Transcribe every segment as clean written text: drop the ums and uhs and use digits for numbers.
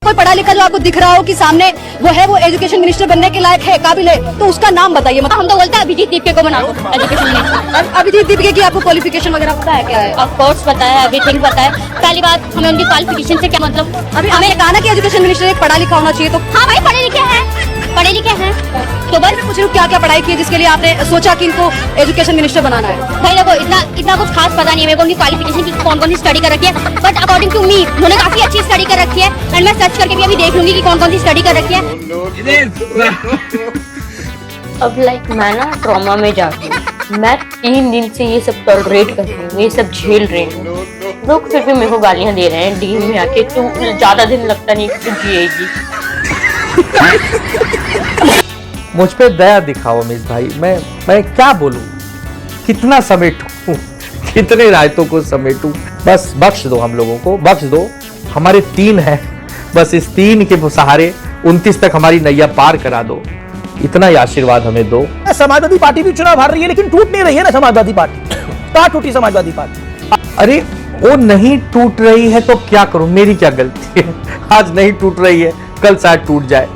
कोई पढ़ा लिखा जो आपको दिख रहा हो कि सामने वो एजुकेशन मिनिस्टर बनने के लायक है, काबिल है, तो उसका नाम बताइए। मतलब हम तो बोलते हैं अभिजीत दीपके को बना दो एजुकेशन मिनिस्टर। अभिजीत दीपके की आपको क्वालिफिकेशन वगैरह पता है क्या है? ऑफ कोर्स पता है, एवरीथिंग पता है। पहली बात, हमें उनकी क्वालिफिकेशन से क्या मतलब। अभी हमें कहा ना कि एजुकेशन मिनिस्टर एक पढ़ा लिखा होना चाहिए, तो हाँ भाई पढ़े लिखे हैं, पढ़े लिखे हैं। तो बस पूछ रही हूँ क्या क्या पढ़ाई की है जिसके लिए आपने सोचा कि इनको एजुकेशन मिनिस्टर बनाना है? भाई देखो इतना कुछ खास पता नहीं है मेरे को उनकी क्वालिफिकेशन की, कौन कौन सी स्टडी कर रखी है, बट अकॉर्डिंग टू मी उन्होंने काफी अच्छी स्टडी कर रखी है। एंड मैं सर्च करके भी अभी देख लूंगी कि कौन कौन सी स्टडी कर रखी है। अब मैं ना ट्रॉमा में जाती हूँ। मैं 3 दिन से ये सब टॉलरेट कर रही हूँ, ये सब झेल रही हूँ। लोग फिर भी मेरे को गालियाँ दे रहे हैं डी में आके, तू ज्यादा दिन लगता नहीं कि तू जिएगी। मुझ पे दया दिखाओ अमीश भाई, मैं क्या बोलूं, कितना समेटूं, कितने रायतों को समेटूं। बस बख्श दो, हम लोगों को बख्श दो। हमारे 3 हैं, बस इस 3 के सहारे 29 तक हमारी नैया पार करा दो, इतना ही आशीर्वाद हमें दो। समाजवादी पार्टी भी चुनाव हार रही है, लेकिन टूट नहीं रही है ना समाजवादी पार्टी। कहाँ टूटी समाजवादी पार्टी? अरे वो नहीं टूट रही है तो क्या करूं, मेरी क्या गलती है? आज नहीं टूट रही है, कल शायद टूट जाए,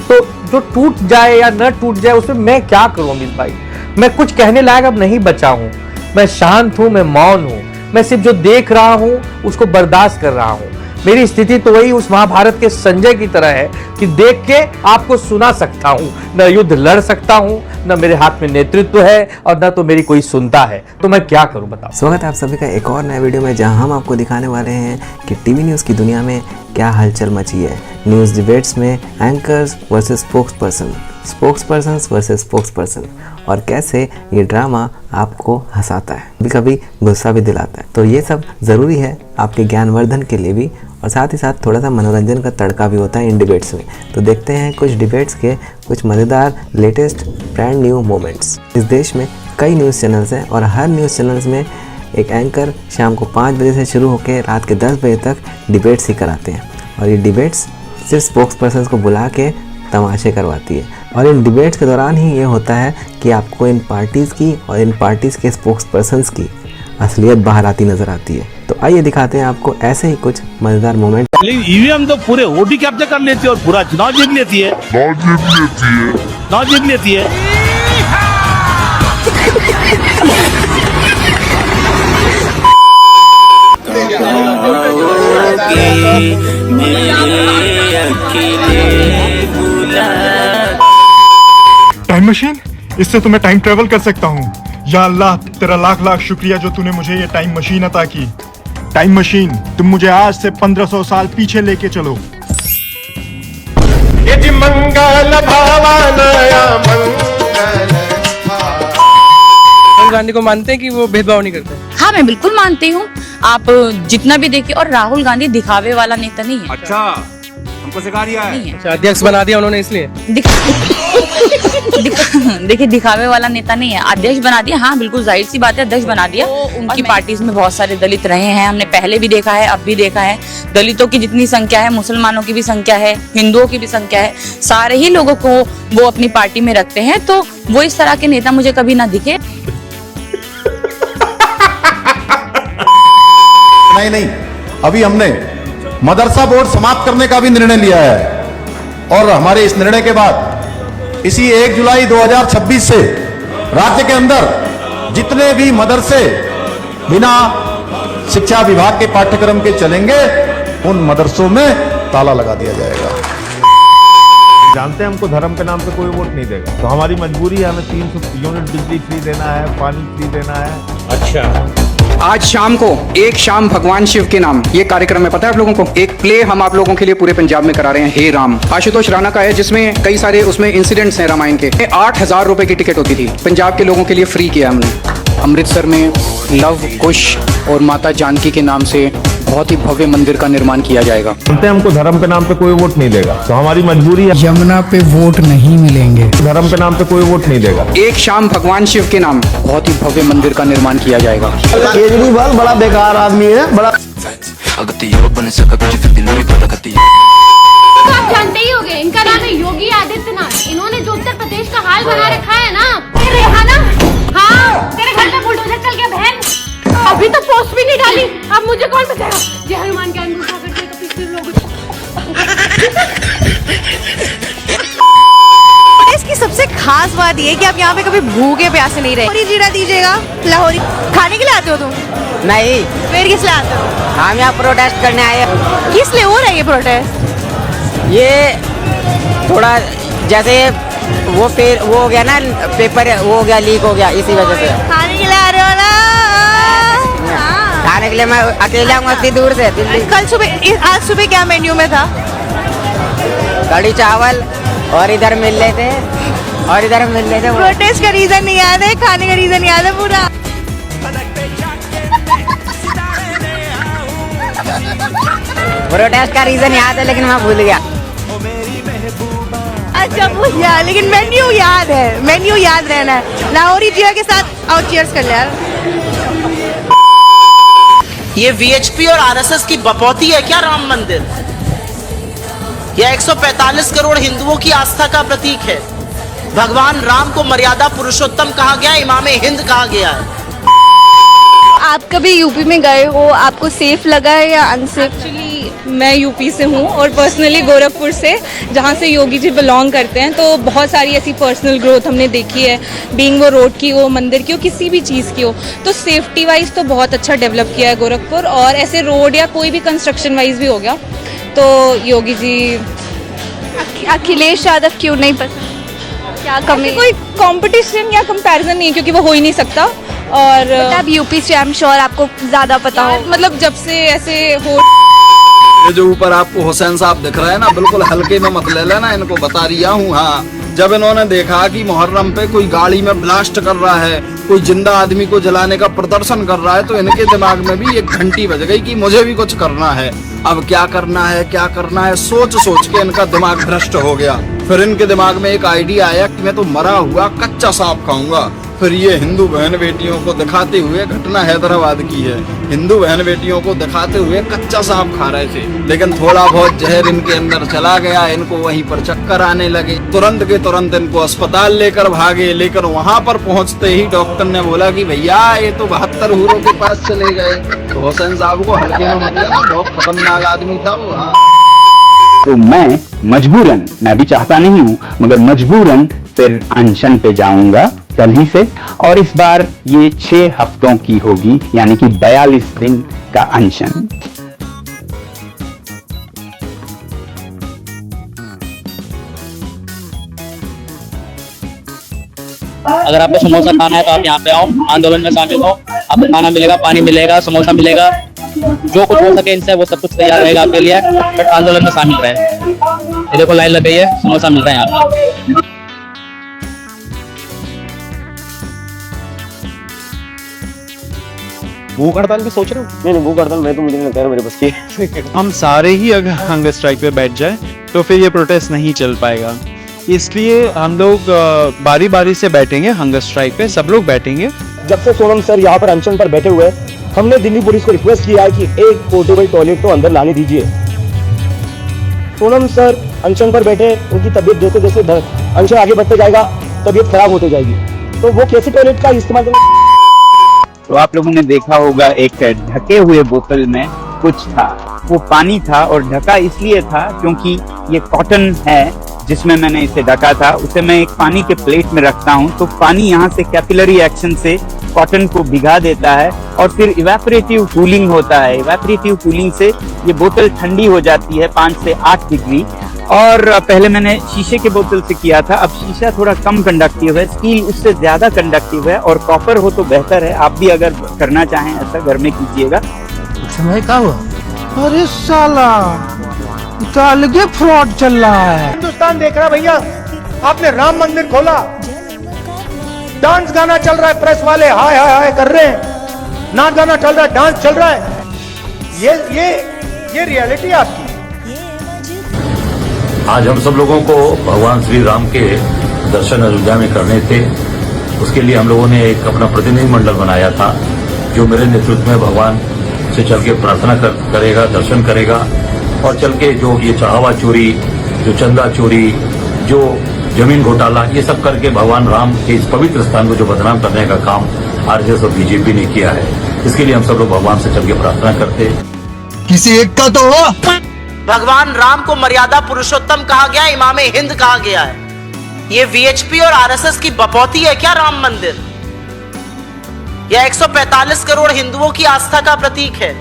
तो जो टूट जाए या न टूट जाए उसमें मैं क्या करूं अमित भाई? मैं कुछ कहने लायक अब नहीं बचा हूं। मैं शांत हूं, मैं मौन हूं, मैं सिर्फ जो देख रहा हूं उसको बर्दाश्त कर रहा हूं। मेरी स्थिति तो वही उस महाभारत के संजय की तरह है कि देख के आपको सुना सकता हूं, न युद्ध लड़ सकता हूं, न मेरे हाथ में नेतृत्व है और न तो मेरी कोई सुनता है, तो मैं क्या करूं बताओ। स्वागत है आप सभी का एक और नया वीडियो में, जहां हम आपको दिखाने वाले हैं कि टीवी न्यूज़ की दुनिया में क्या हलचल मची है। न्यूज़ डिबेट्स में anchors versus spokesperson, spokesperson versus spokesperson, और कैसे ये ड्रामा आपको हंसाता है, कभी कभी गुस्सा भी दिलाता है। तो ये सब ज़रूरी है आपके ज्ञानवर्धन के लिए भी, और साथ ही साथ थोड़ा सा मनोरंजन का तड़का भी होता है इन डिबेट्स में। तो देखते हैं कुछ डिबेट्स के कुछ मज़ेदार लेटेस्ट ब्रांड न्यू मोमेंट्स। इस देश में कई न्यूज़ चैनल्स हैं और हर न्यूज़ चैनल्स में एक एंकर शाम को 5 बजे से शुरू होकर रात के 10 बजे तक डिबेट्स ही कराते हैं, और ये डिबेट्स सिर्फ स्पोक्सपर्सन को बुला के तमाशे करवाती है। और इन डिबेट्स के दौरान ही ये होता है कि आपको इन पार्टीज़ की और इन पार्टीज़ के स्पोक्सपर्सन्स की असलियत बाहर आती नजर आती है। तो आइए दिखाते हैं आपको ऐसे ही कुछ मजेदार मोमेंट। लेकिन ईवीएम तो पूरे वोट ही कैप्चर कर लेती है और पूरा चुनाव जीत लेती है, चुनाव जीत लेती है। टाइम मशीन, इससे तो मैं टाइम ट्रेवल कर सकता हूँ। या अल्लाह, तेरा लाख लाख शुक्रिया जो तूने मुझे ये टाइम मशीन अता की। टाइम मशीन, तुम मुझे आज से 1500 साल पीछे लेके चलो। यदि मंगल भावनया मंगल। राहुल गांधी को मानते हैं कि वो भेदभाव नहीं करते? हाँ, मैं बिल्कुल मानती हूँ। आप जितना भी देखिए, और राहुल गांधी दिखावे वाला नेता नहीं है। अच्छा, हमको सिखा दिया है। अच्छा, अध्यक्ष बना दिया उन्होंने इसलिए? देखिए, दिखावे वाला नेता नहीं है, अध्यक्ष बना दिया। हाँ बिल्कुल, जाहिर सी बात है, अध्यक्ष बना दिया। उनकी पार्टीज में बहुत सारे दलित रहे हैं, हमने पहले भी देखा है, अब भी देखा है। दलितों की जितनी संख्या है, मुसलमानों की भी संख्या है, हिंदुओं की भी संख्या है, सारे ही लोगों को वो अपनी पार्टी में रखते हैं। तो वो इस तरह के नेता मुझे कभी ना दिखे। नहीं, अभी हमने मदरसा बोर्ड समाप्त करने का भी निर्णय लिया है, और हमारे इस निर्णय के बाद इसी 1 जुलाई 2026 से राज्य के अंदर जितने भी मदरसे बिना शिक्षा विभाग के पाठ्यक्रम के चलेंगे, उन मदरसों में ताला लगा दिया जाएगा। जानते हैं हमको धर्म के नाम पे कोई वोट नहीं देगा, तो हमारी मजबूरी है, हमें 300 यूनिट बिजली फ्री देना है, पानी फ्री देना है। अच्छा, आज शाम को एक शाम भगवान शिव के नाम ये कार्यक्रम है, पता है आप लोगों को? एक प्ले हम आप लोगों के लिए पूरे पंजाब में करा रहे हैं, हे राम, आशुतोष राणा का है, जिसमें कई सारे उसमें इंसिडेंट्स हैं रामायण के। 8,000 रुपए की टिकट होती थी, पंजाब के लोगों के लिए फ्री किया हमने। अमृतसर में लव कुश और माता जानकी के नाम से बहुत ही भव्य मंदिर का निर्माण किया जाएगा। जानते हैं हमको धर्म के नाम पे कोई वोट नहीं देगा, तो हमारी मजबूरी है। यमुना पे वोट नहीं मिलेंगे, धर्म के नाम पे कोई वोट नहीं देगा। एक शाम भगवान शिव के नाम बहुत ही भव्य मंदिर का निर्माण किया जाएगा। केजरीवाल बड़ा बेकार आदमी है, बड़ा। आप जानते ही होंगे, इनका नाम है योगी आदित्यनाथ। इन्होंने जो उत्तर प्रदेश का हाल बना रखा है ना, हाँ, तेरे घर पे बुलडोजर चल गया बहन। अभी तो पोस्ट भी नहीं डाली, अब मुझे कौन बचाएगा? जय हनुमान ज्ञान गुण सागर के, तो पिछले लोग इसकी सबसे खास बात ये कि आप यहाँ पे कभी भूखे प्यासे नहीं रहे। लाहौरी जीरा दीजिएगा। लाहौरी खाने के लिए आते हो तुम? नहीं। फिर किस लिए आते हो? हम यहाँ प्रोटेस्ट करने आए हैं। किस लिए हो रहा है ये प्रोटेस्ट? ये थोड़ा जैसे वो फिर वो हो गया ना, पेपर वो हो गया, लीक हो गया, इसी वजह से। खाने के लिए आ रहे हो ना? खाने के लिए मैं अकेले आऊँगा इतनी दूर से दिल्ली। आज सुबह क्या मेन्यू में था? कड़ी चावल और इधर मिल रहे थे और इधर मिल रहे थे। प्रोटेस्ट का रीजन नहीं याद है, खाने का रीजन याद है पूरा। प्रोटेस्ट का रीजन याद है लेकिन मैं भूल गया। अच्छा भूल गया, लेकिन मेन्यू याद है। मेन्यू याद रहना है। लाहौरी जीरा के साथ आओ चीयर्स कर ले यार। ये वीएचपी और आरएसएस की बपौती है क्या राम मंदिर? यह 145 करोड़ हिंदुओं की आस्था का प्रतीक है। भगवान राम को मर्यादा पुरुषोत्तम कहा गया, इमामे हिंद कहा गया है। आप कभी यूपी में गए हो, आपको सेफ लगा है या अनसेफ? एक्चुअली मैं यूपी से हूँ और पर्सनली गोरखपुर से, जहाँ से योगी जी बिलोंग करते हैं। तो बहुत सारी ऐसी पर्सनल ग्रोथ हमने देखी है, बीइंग वो रोड की हो, मंदिर की हो, किसी भी चीज़ की हो। तो सेफ्टी वाइज तो बहुत अच्छा डेवलप किया है गोरखपुर। और ऐसे रोड या कोई भी कंस्ट्रक्शन वाइज भी हो गया तो योगी जी। अखिलेश यादव क्यों नहीं पसंद? क्या कमी? कोई कंपटीशन या कंपैरिजन नहीं है क्योंकि वो हो ही नहीं सकता। और अब यूपी से आई एम श्योर आपको ज़्यादा पता हो। मतलब जब से ऐसे हो, ये जो ऊपर आपको हुसैन साहब दिख रहे हैं ना, बिल्कुल हल्के में मत ले लेना, इनको बता रिया हूँ। हाँ, जब इन्होंने देखा कि मुहर्रम पे कोई गाड़ी में ब्लास्ट कर रहा है, कोई जिंदा आदमी को जलाने का प्रदर्शन कर रहा है, तो इनके दिमाग में भी एक घंटी बज गई कि मुझे भी कुछ करना है। अब क्या करना है, क्या करना है, सोच सोच के इनका दिमाग भ्रष्ट हो गया। फिर इनके दिमाग में एक आइडिया आया कि मैं तो मरा हुआ कच्चा सांप खाऊंगा। फिर ये हिंदू बहन बेटियों को दिखाते हुए, घटना हैदराबाद की है, हिंदू बहन बेटियों को दिखाते हुए कच्चा सांप खा रहे थे, लेकिन थोड़ा बहुत जहर इनके अंदर चला गया, इनको वहीं पर चक्कर आने लगे। तुरंत के तुरंत इनको अस्पताल लेकर भागे, लेकर वहां पर पहुंचते ही डॉक्टर ने बोला कि भैया ये तो 72 हूरों के पास चले गए। तो हुसैन साहब को हल्के में मतलब बहुत खतरनाक आदमी था वो। तो मैं मजबूरन, मैं भी चाहता नहीं हूँ मगर मजबूरन फिर अनशन पे जाऊंगा कल ही से। और इस बार ये 6 हफ्तों की होगी, यानी कि 42 दिन का अनशन। अगर आपको समोसा खाना है तो आप यहाँ पे आओ, आंदोलन में शामिल हो। आपको खाना मिलेगा, पानी मिलेगा, समोसा मिलेगा, जो कुछ हो सके इनसे वो सब कुछ तैयार रहेगा आपके लिए। बट आंदोलन में शामिल रहे। ये देखो लाइन लग गई है, समोसा मिल रहा है यहाँ पे। भूख हड़ताल की सोच रहे हो? नहीं भूख हड़ताल मैं तो मुझे नहीं लगता है मेरे बस की। हम सारे ही अगर हंगर स्ट्राइक पे बैठ जाए तो फिर ये प्रोटेस्ट नहीं चल पाएगा। इसलिए हम लोग बारी बारी से बैठेंगे हंगर स्ट्राइक पे, सब लोग बैठेंगे। जब से सोनम सर यहाँ पर अनशन पर बैठे हुए हैं, हमने दिल्ली पुलिस को रिक्वेस्ट किया है कि एक पोर्टेबल टॉयलेट तो अंदर लाने दीजिए। सोनम सर अनशन पर बैठे, उनकी तबीयत जैसे जैसे अनशन आगे बढ़ते जाएगा तबीयत खराब होती जाएगी, तो वो कैसे टॉयलेट का इस्तेमाल करेंगे? तो आप लोगों ने देखा होगा एक ढके हुए बोतल में कुछ था, वो पानी था और ढका इसलिए था क्योंकि ये कॉटन है जिसमें मैंने इसे ढका था, उसे मैं एक पानी के प्लेट में रखता हूँ तो पानी यहाँ से कैपिलरी एक्शन से कॉटन को भिगा देता है और फिर इवेपोरेटिव कूलिंग होता है। इवेपोरेटिव कूलिंग से ये बोतल ठंडी हो जाती है 5 से 8 डिग्री। और पहले मैंने शीशे के बोतल से किया था, अब शीशा थोड़ा कम कंडक्टिव है, स्टील उससे ज्यादा कंडक्टिव है और कॉपर हो तो बेहतर है। आप भी अगर करना चाहें ऐसा घर में कीजिएगा। समय क्या हुआ? अरे साला तो अलग फ्रॉड चल रहा है। हिंदुस्तान देख रहा भैया, आपने राम मंदिर खोला, डांस गाना चल रहा है, प्रेस वाले हाय हाय हाय कर रहे हैं, नाच गाना चल रहा है, डांस चल रहा है। ये रियलिटी आपकी। आज हम सब लोगों को भगवान श्री राम के दर्शन अयोध्या में करने थे। उसके लिए हम लोगों ने एक अपना प्रतिनिधि मंडल बनाया था जो मेरे नेतृत्व में भगवान से चल के प्रार्थना करेगा, दर्शन करेगा और चल के जो ये चढ़ावा चोरी, जो चंदा चोरी, जो जमीन घोटाला, ये सब करके भगवान राम के इस पवित्र स्थान को जो बदनाम करने का काम आरएसएस और बीजेपी ने किया है, इसके लिए हम सब लोग भगवान से चल के प्रार्थना करते। किसी एक का तो हो, भगवान राम को मर्यादा पुरुषोत्तम कहा गया, इमामे हिंद कहा गया है। ये वीएचपी और आरएसएस की बपौती है क्या राम मंदिर? यह 145 करोड़ हिंदुओं की आस्था का प्रतीक है।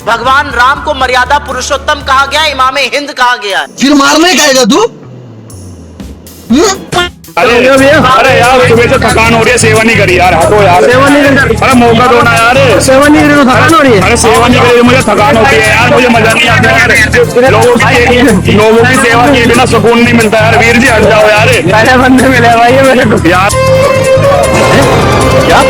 भगवान राम को मर्यादा पुरुषोत्तम कहा गया, इमामे हिंद कहा गया है। फिर मारने कहेगा तू? अरे यार सुबह से थकान हो रही है, सेवा नहीं करी यार, हटो यार, सेवा नहीं करी। अरे मौका दो ना यार, सेवा नहीं करी तो थकान हो रही है। अरे सेवा नहीं करी मुझे थकान होती है यार, मुझे मजा नहीं आता यार। लोगों की सेवा किए बिना सुकून नहीं मिलता यार। वीर जी हट जाओ यार, पहले बंदे मिले भाई मेरे को यार। क्या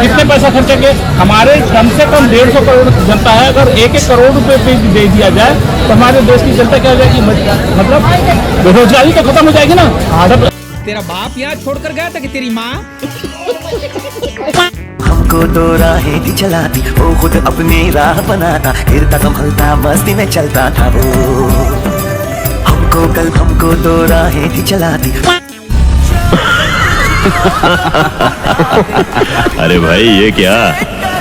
कितने पैसा खर्चेंगे? हमारे कम से कम 150 करोड़ जनता है। अगर 1-1 करोड़ रुपए पे दे दिया जाए तो हमारे देश की जनता क्या हो जाएगी? मतलब बेरोजगारी तो खत्म हो जाएगी ना। तेरा बाप यहाँ छोड़कर गया था कि तेरी माँ? हमको तो राहें दिखलाती, वो खुद अपनी राह बनाता, गिरता संभलता मस्ती में चलता था वो। हमको तो राहें दिखलाती। अरे भाई ये क्या,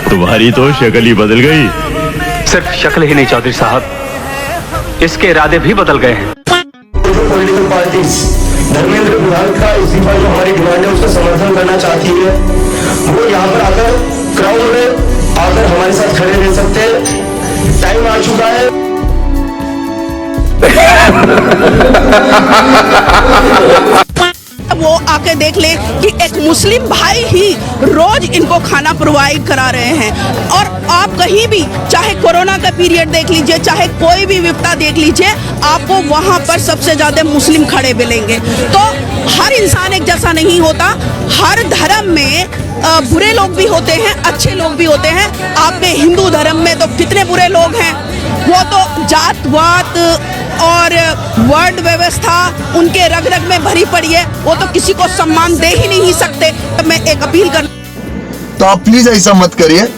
तुम्हारी तो शक्ल ही बदल गई। सिर्फ शक्ल ही नहीं चौधरी साहब, इसके इरादे भी बदल गए हैं। पॉलिटिकल पार्टीज धर्मेंद्र प्रधान का इसी पर जो हमारी डिमांड है उसका समर्थन करना चाहती है, वो यहाँ पर आकर क्राउड में आकर हमारे साथ खड़े रह सकते हैं। टाइम आ चुका है। वो आके देख ले कि एक मुस्लिम भाई ही रोज इनको खाना प्रोवाइड करा रहे हैं। और आप कहीं भी, चाहे कोरोना का पीरियड देख लीजिए, चाहे कोई भी विपदा देख लीजिए, आपको वहाँ पर सबसे ज्यादा मुस्लिम खड़े मिलेंगे। तो हर इंसान एक जैसा नहीं होता, हर धर्म में बुरे लोग भी होते हैं, अच्छे लोग भी होते हैं। आपके हिंदू धर्म में तो कितने बुरे लोग हैं, वो तो जातवात और वर्ण व्यवस्था उनके रग रग में भरी पड़ी है, वो तो किसी को सम्मान दे ही नहीं सकते। तो मैं एक अपील कर, तो आप प्लीज ऐसा मत करिए।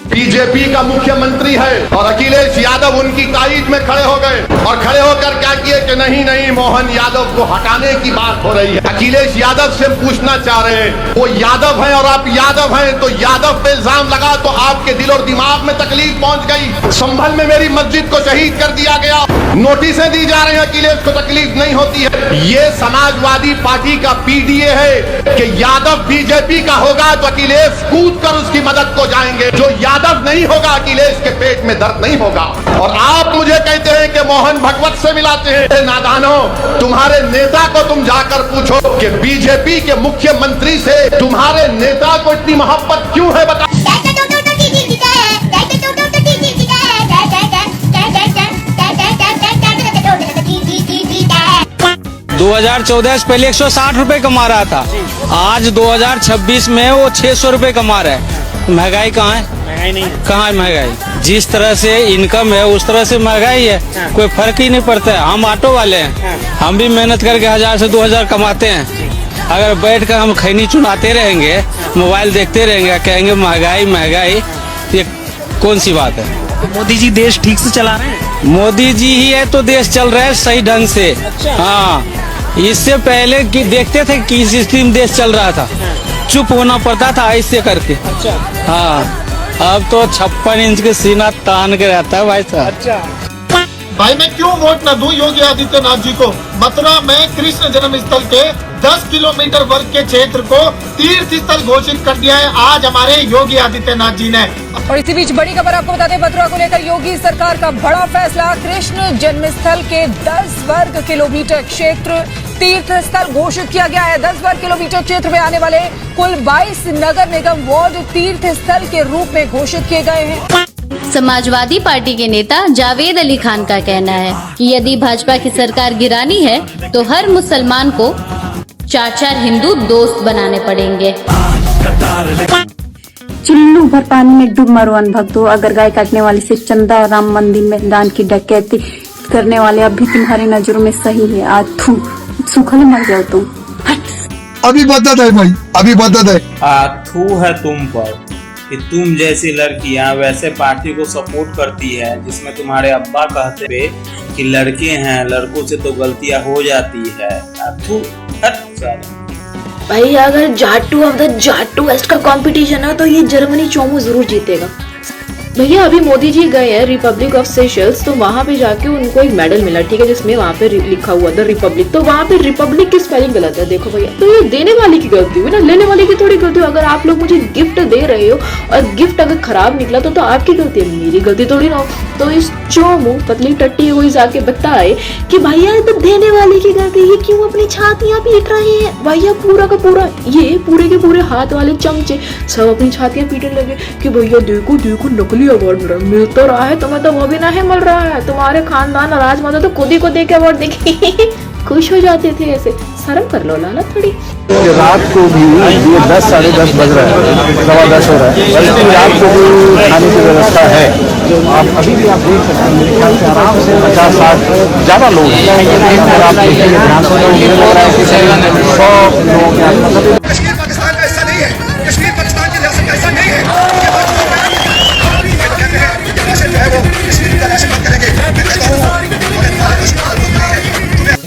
बीजेपी का मुख्यमंत्री है और अखिलेश यादव उनकी तारीफ में खड़े हो गए और खड़े होकर क्या किए कि नहीं मोहन यादव को हटाने की बात हो रही है। अखिलेश यादव से पूछना चाह रहे हैं, वो यादव हैं और आप यादव हैं, तो यादव पे इल्जाम लगा तो आपके दिल और दिमाग में तकलीफ पहुंच गई। संभल में मेरी मस्जिद को शहीद कर दिया गया, नोटिसें दी जा रही हैं, अखिलेश को तकलीफ नहीं होती है। ये समाजवादी पार्टी का पीडीए है कि यादव बीजेपी का होगा तो अखिलेश कूद कर उसकी मदद को जाएंगे, जो यादव नहीं होगा अखिलेश के पेट में दर्द नहीं होगा। और आप मुझे कहते हैं कि मोहन भगवत से मिलाते हैं। नादानो, तुम्हारे नेता को तुम जाकर पूछो कि बीजेपी के मुख्यमंत्री से तुम्हारे नेता को इतनी मोहब्बत क्यों है, बता। 2014 से पहले 160 रुपए कमा रहा था, आज 2026 में वो 600 रुपए कमा रहा है। महंगाई कहाँ है? महंगाई नहीं है। कहाँ है महंगाई? जिस तरह से इनकम है उस तरह से महंगाई है। हाँ। कोई फर्क ही नहीं पड़ता है। हम ऑटो वाले हैं। हाँ। हम भी मेहनत करके 1000 से 2000 कमाते हैं। अगर बैठ कर हम खैनी चुनाते रहेंगे, मोबाइल देखते रहेंगे, कहेंगे महंगाई महंगाई, ये कौन सी बात है? मोदी जी देश ठीक से चला रहे हैं। मोदी जी ही है तो देश चल रहा है सही ढंग से। हाँ, इससे पहले कि देखते थे कि स्थिति देश चल रहा था, चुप होना पड़ता था ऐसे करके। अच्छा। हाँ, अब तो 56 इंच के सीना तान के रहता है भाई साहब। अच्छा। भाई मैं क्यों वोट न दूं योगी आदित्यनाथ जी को? मथुरा में कृष्ण जन्म स्थल के 10 किलोमीटर वर्ग के क्षेत्र को तीर्थ स्थल घोषित कर दिया है आज हमारे योगी आदित्यनाथ जी ने। और इसी बीच बड़ी खबर आपको बता दें, मथुरा को लेकर योगी सरकार का बड़ा फैसला। कृष्ण जन्मस्थल के 10 वर्ग किलोमीटर क्षेत्र तीर्थ स्थल घोषित किया गया है। 10 वर्ग किलोमीटर क्षेत्र में आने वाले कुल 22 नगर निगम वार्ड तीर्थ स्थल के रूप में घोषित किए गए हैं। समाजवादी पार्टी के नेता जावेद अली खान का कहना है कि यदि भाजपा की सरकार गिरानी है तो हर मुसलमान को 4-4 हिंदू दोस्त बनाने पड़ेंगे। चुल्लू भर पानी में डूब मरो अनभक्तो, अगर गाय काटने वाले से चंदा और राम मंदिर में दान की डकैती करने वाले अब भी तुम्हारी नजरों में सही है। आज थू सूखल मर जाओ तुम। अभी बदत है भाई, अभी बदत है। थू है तुम पर, कि तुम जैसी लड़कियां वैसे पार्टी को सपोर्ट करती है जिसमें तुम्हारे अब्बा कहते थे कि लड़के हैं, लड़कों से तो गलतियां हो जाती है। भाई अगर जाटू ऑफ द जाटू वेस्ट का कंपटीशन है तो ये जर्मनी चोमू जरूर जीतेगा। भैया अभी मोदी जी गए हैं रिपब्लिक ऑफ सेशल्स, तो वहाँ पे जाके उनको एक मेडल मिला, ठीक है, जिसमें वहाँ पे लिखा हुआ था रिपब्लिक, तो वहाँ पे रिपब्लिक की स्पेलिंग गलत है। देखो भैया, तो ये देने वाले की गलती हुई ना, लेने वाले की थोड़ी गलती हुई। अगर आप लोग मुझे गिफ्ट दे रहे हो और गिफ्ट अगर खराब निकला तो आपकी गलती है, मेरी गलती थोड़ी ना हो। तो इस चोमू पतली टट्टी को जाके बताए कि भैया ये तो देने वाले की गलती, ये क्यों अपनी छातियां पीट रहे हैं। भैया पूरा का पूरा ये पूरे के पूरे हाथ वाले चमचे सब अपनी छातियां पीटने लगे कि भैया देखो देखो नकली अवार्ड मिल तो रहा है, तुम्हें तो वो भी नहीं मिल रहा है, तुम्हारे खानदान राजमाता तो खुद ही को देके अवार्ड देखे खुश हो जाते थे। ऐसे शर्म कर लो लाला थोड़ी। रात को भी ये 10 साढ़े 10 बज रहा है, 10:15 हो रहा है, बल्कि रात को भी खाने की व्यवस्था है। आप अभी भी आप देख सकते हैं, मेरे ख्याल से आराम से 50-60 ज़्यादा लोग हैं। अगर आप देखेंगे ध्यान से तो मुझे लग रहा है कि 100 लोग हैं। मतलब कश्मीर पाकिस्तान का हिस्सा नहीं है, कश्मीर पाकिस्तान की रियासत का हिस्सा नहीं है।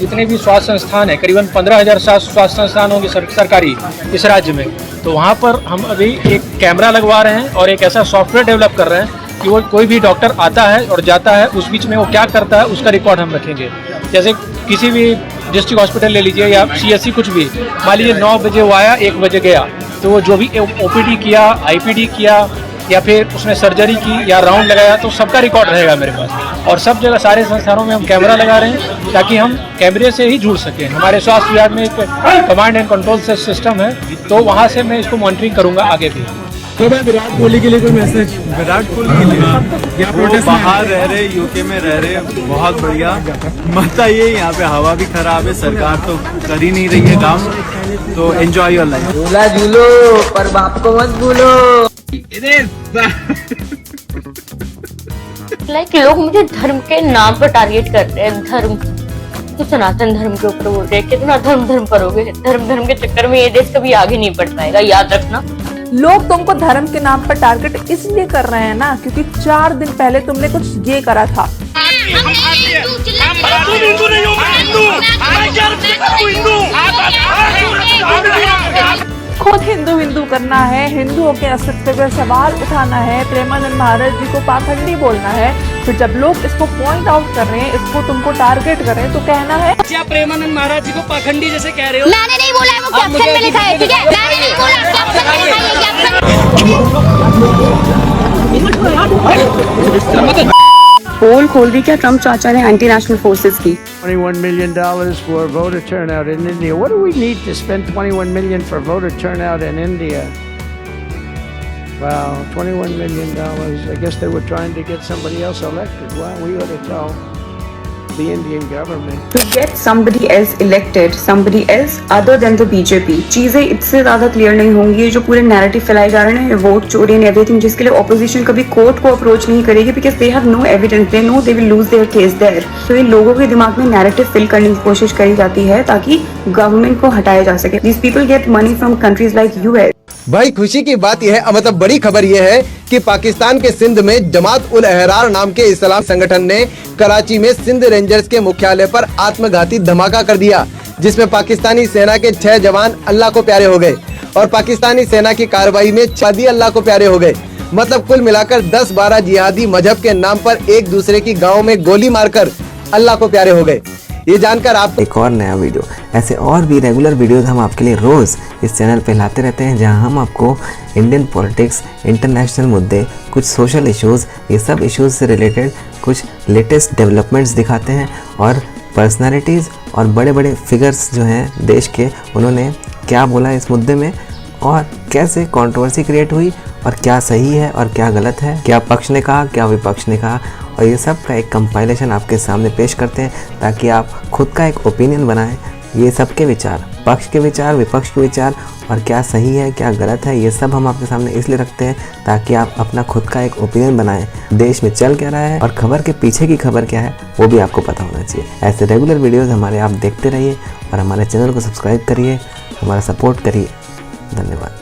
जितने भी स्वास्थ्य संस्थान है, करीबन 15,000 स्वास्थ्य संस्थान होंगे सरकारी इस राज्य में, तो वहाँ पर हम अभी एक कैमरा लगवा रहे हैं और एक ऐसा सॉफ्टवेयर डेवलप कर रहे हैं कि वो कोई भी डॉक्टर आता है और जाता है, उस बीच में वो क्या करता है उसका रिकॉर्ड हम रखेंगे। जैसे किसी भी डिस्ट्रिक्ट हॉस्पिटल ले लीजिए या CSC कुछ भी, मान लीजिए 9 बजे वो आया, 1 बजे गया, तो वो जो भी OPD किया, IPD किया या फिर उसने सर्जरी की या राउंड लगाया, तो सबका रिकॉर्ड रहेगा मेरे पास। और सब जगह सारे संस्थानों में हम कैमरा लगा रहे हैं ताकि हम कैमरे से ही जुड़ सकें। हमारे स्वास्थ्य विभाग में एक कमांड एंड कंट्रोल सिस्टम है, तो वहाँ से मैं इसको मॉनिटरिंग करूँगा आगे भी। तो भाई विराट कोहली के लिए कोई मैसेज? विराट कोहली के लिए क्या प्रोटेस्ट? बाहर रह रहे, UK में रह रहे, बहुत बढ़िया। बताइए यहाँ पे हवा भी खराब है, सरकार तो कर ही नहीं रही है काम, तो एंजॉय योर लाइफ। झूला झूलो पर बाप को मत भूलो। लोग मुझे धर्म के नाम पर टारगेट करते हैं। धर्म तो सनातन धर्म के ऊपर बोल रहे हैं, कितना धर्म करोगे? धर्म के चक्कर में ये देश कभी आगे नहीं बढ़ पाएगा, याद रखना। लोग तुमको धर्म के नाम पर टारगेट इसलिए कर रहे हैं ना, क्योंकि 4 दिन पहले तुमने कुछ ये करा था। खुद हिंदू करना है, हिंदुओं के अस्तित्व पर सवाल उठाना है, प्रेमानंद महाराज जी को पाखंडी बोलना है। फिर जब लोग इसको पॉइंट आउट कर रहे हैं, इसको तुमको टारगेट कर रहे हैं, तो कहना है क्या प्रेमानंद महाराज जी को पाखंडी जैसे कह रहे हो? मैंने नहीं बोला है, वो कैप्शन में लिखा है, ठीक है? मैंने नहीं बोला, कैप्शन में लिखा है, पोल खोल दी क्या ट्रम्प चाचा ने एंटी नेशनल फोर्सेस की? $21 million for voter turnout in India. What do we need to spend $21 million for voter turnout in India? Wow, $21 million. I guess they were trying to get somebody else elected. Well, we ought to tell the Indian government to get somebody else elected, somebody else other than the BJP. चीजें इससे ज्यादा clear नहीं होंगी। जो पूरे narrative फैलाए जा रहे हैं, वोट चोरी एंड एवरीथिंग, जिसके लिए ऑपोजिशन कभी कोर्ट को अप्रोच नहीं करेगी, because they have no evidence, they know they will lose their case there. तो ये लोगों के दिमाग में नैरेटिव फिल करने की कोशिश करी जाती है ताकि गवर्नमेंट को हटाया जा सके। This people get money from countries like US। भाई खुशी की बात यह है, मतलब बड़ी खबर यह है कि पाकिस्तान के सिंध में जमात उल अहरार नाम के इस्लाम संगठन ने कराची में सिंध रेंजर्स के मुख्यालय पर आत्मघाती धमाका कर दिया, जिसमें पाकिस्तानी सेना के 6 जवान अल्लाह को प्यारे हो गए और पाकिस्तानी सेना की कार्रवाई में 6 अल्लाह को प्यारे हो गए। मतलब कुल मिलाकर 10-12 जिहादी मजहब के नाम पर एक दूसरे की गाँव में गोली मारकर अल्लाह को प्यारे हो गए। ये जानकर आप एक और नया वीडियो, ऐसे और भी रेगुलर वीडियोस हम आपके लिए रोज इस चैनल पे लाते रहते हैं, जहां हम आपको इंडियन पॉलिटिक्स, इंटरनेशनल मुद्दे, कुछ सोशल इश्यूज, ये सब इश्यूज से रिलेटेड कुछ लेटेस्ट डेवलपमेंट्स दिखाते हैं और पर्सनालिटीज़ और बड़े बड़े फिगर्स जो हैं देश के, उन्होंने क्या बोला इस मुद्दे में और कैसे कंट्रोवर्सी क्रिएट हुई और क्या सही है और क्या गलत है, क्या पक्ष ने कहा क्या विपक्ष ने कहा, और ये सब का एक कंपाइलेशन आपके सामने पेश करते हैं ताकि आप खुद का एक ओपिनियन बनाएं। ये सब के विचार, पक्ष के विचार, विपक्ष के विचार और क्या सही है क्या गलत है, ये सब हम आपके सामने इसलिए रखते हैं ताकि आप अपना खुद का एक ओपिनियन बनाएं। देश में चल क्या रहा है और खबर के पीछे की खबर क्या है वो भी आपको पता होना चाहिए। ऐसे रेगुलर वीडियोज़ हमारे आप देखते रहिए और हमारे चैनल को सब्सक्राइब करिए, हमारा सपोर्ट करिए। धन्यवाद।